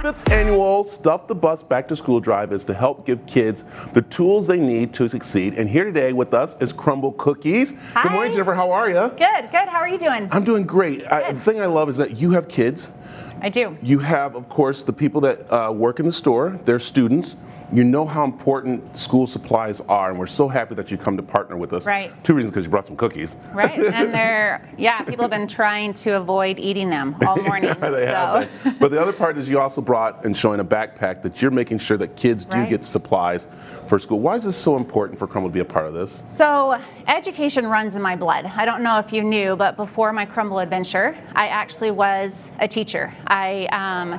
5th annual Stuff the Bus Back to School drive is to help give kids the tools they need to succeed. And here today with us is Crumbl Cookies. Hi. Good morning, Jennifer. How are you? Good, good. How are you doing? I'm doing great. The thing I love is that you have kids. I do. You have, of course, the people that work in the store. They're students. You know how important school supplies are, and we're so happy that you come to partner with us. Right. 2 reasons, because you brought some cookies. Right, and people have been trying to avoid eating them all morning. They have. But the other part is you also brought and showing a backpack that you're making sure that kids do get supplies for school. Why is this so important for Crumbl to be a part of this? So education runs in my blood. I don't know if you knew, but before my Crumbl adventure, I actually was a teacher. I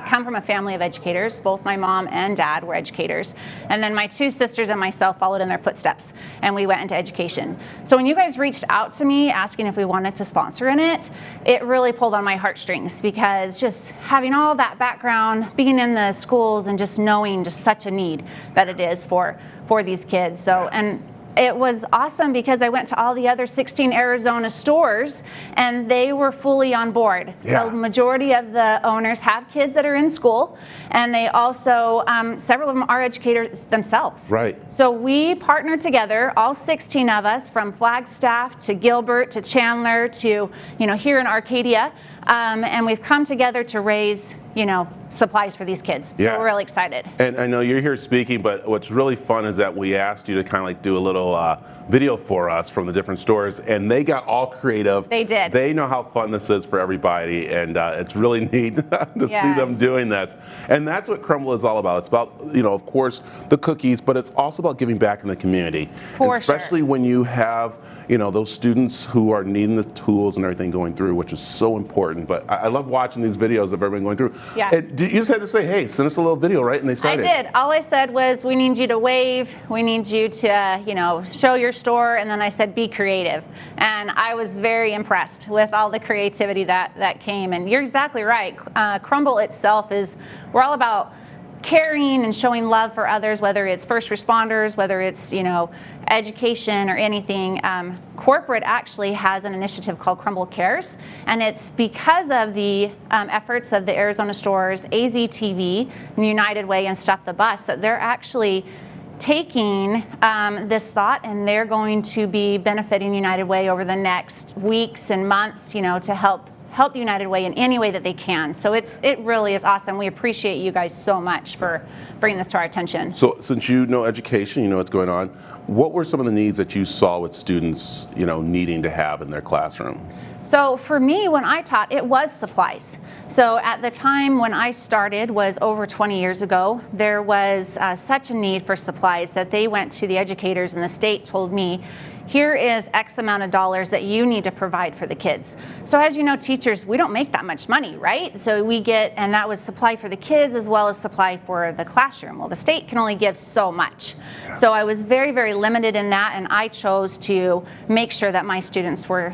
come from a family of educators. Both my mom and dad were educators. And then my 2 sisters and myself followed in their footsteps, and we went into education. So when you guys reached out to me asking if we wanted to sponsor in it, it really pulled on my heartstrings, because just having all that background, being in the schools and just knowing just such a need that it is for these kids. So, and it was awesome because I went to all the other 16 Arizona stores and they were fully on board. Yeah. The majority of the owners have kids that are in school, and they also, several of them are educators themselves. Right. So we partnered together, all 16 of us, from Flagstaff to Gilbert to Chandler to, here in Arcadia, and we've come together to raise, supplies for these kids. So we're really excited. And I know you're here speaking, but what's really fun is that we asked you to kind of like do a little video for us from the different stores, and they got all creative. They did. They know how fun this is for everybody, and it's really neat to see them doing this. And that's what Crumbl is all about. It's about, of course, the cookies, but it's also about giving back in the community. Especially when you have, those students who are needing the tools and everything going through, which is so important. But I love watching these videos of everyone going through. Yeah. And you just had to say, hey, send us a little video, right? And they started. I did. All I said was, we need you to wave, we need you to, show your store, and then I said, be creative. And I was very impressed with all the creativity that came. And you're exactly right. Crumbl itself we're all about caring and showing love for others, whether it's first responders, whether it's, education or anything. Corporate actually has an initiative called Crumbl Cares, and it's because of the efforts of the Arizona stores, AZTV, United Way, and Stuff the Bus, that they're actually taking this thought, and they're going to be benefiting United Way over the next weeks and months, to help the United Way in any way that they can. So it really is awesome. We appreciate you guys so much for bringing this to our attention. So since you know education, you know what's going on, what were some of the needs that you saw with students, needing to have in their classroom? So for me, when I taught, it was supplies. So at the time when I started, was over 20 years ago, there was such a need for supplies that they went to the educators, and the state told me, here is X amount of dollars that you need to provide for the kids. So as you know, teachers, we don't make that much money, right? So we get, and that was supply for the kids as well as supply for the classroom. Well, the state can only give so much. So I was very, very limited in that, and I chose to make sure that my students were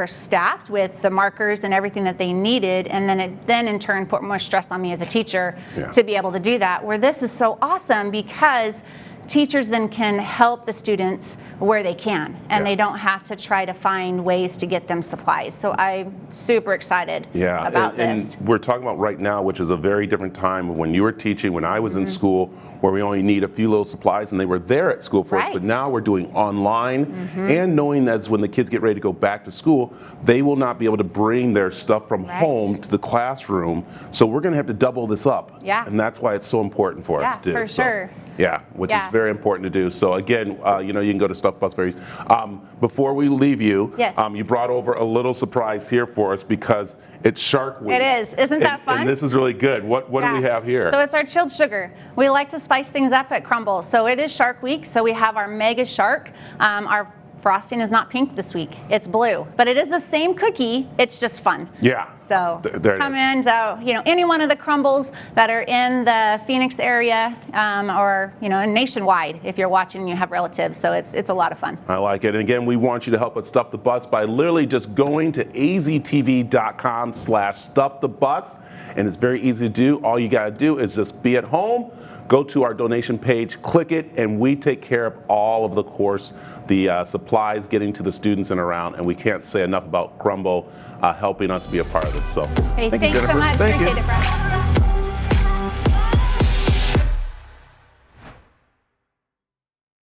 staffed with the markers and everything that they needed, and then it in turn put more stress on me as a teacher to be able to do that. Where this is so awesome, because teachers then can help the students where they can, and they don't have to try to find ways to get them supplies. So I'm super excited about this. And we're talking about right now, which is a very different time when you were teaching, when I was in school, where we only need a few little supplies, and they were there at school for us. But now we're doing online, and knowing that when the kids get ready to go back to school, they will not be able to bring their stuff from home to the classroom. So we're going to have to double this up. And that's why it's so important for us to do. For sure. Yeah, which is very important to do. So again, you can go to Stuff Bus Berries. Before we leave you, you brought over a little surprise here for us, because it's Shark Week. It is. Isn't that fun? And this is really good. What do we have here? So it's our chilled sugar. We like to spice things up at Crumbl. So it is Shark Week. So we have our Mega Shark. Our frosting is not pink this week. It's blue. But it is the same cookie. It's just fun. Yeah. So there come in, any one of the Crumbls that are in the Phoenix area, or nationwide, if you're watching and you have relatives. So it's a lot of fun. I like it. And again, we want you to help us Stuff the Bus by literally just going to aztv.com/stuffthebus, and it's very easy to do. All you got to do is just be at home, go to our donation page, click it, and we take care of all of the supplies getting to the students and around. And we can't say enough about Crumbl helping us be a part of this. So hey, thank you so much. Thank you. Appreciate it, Brad.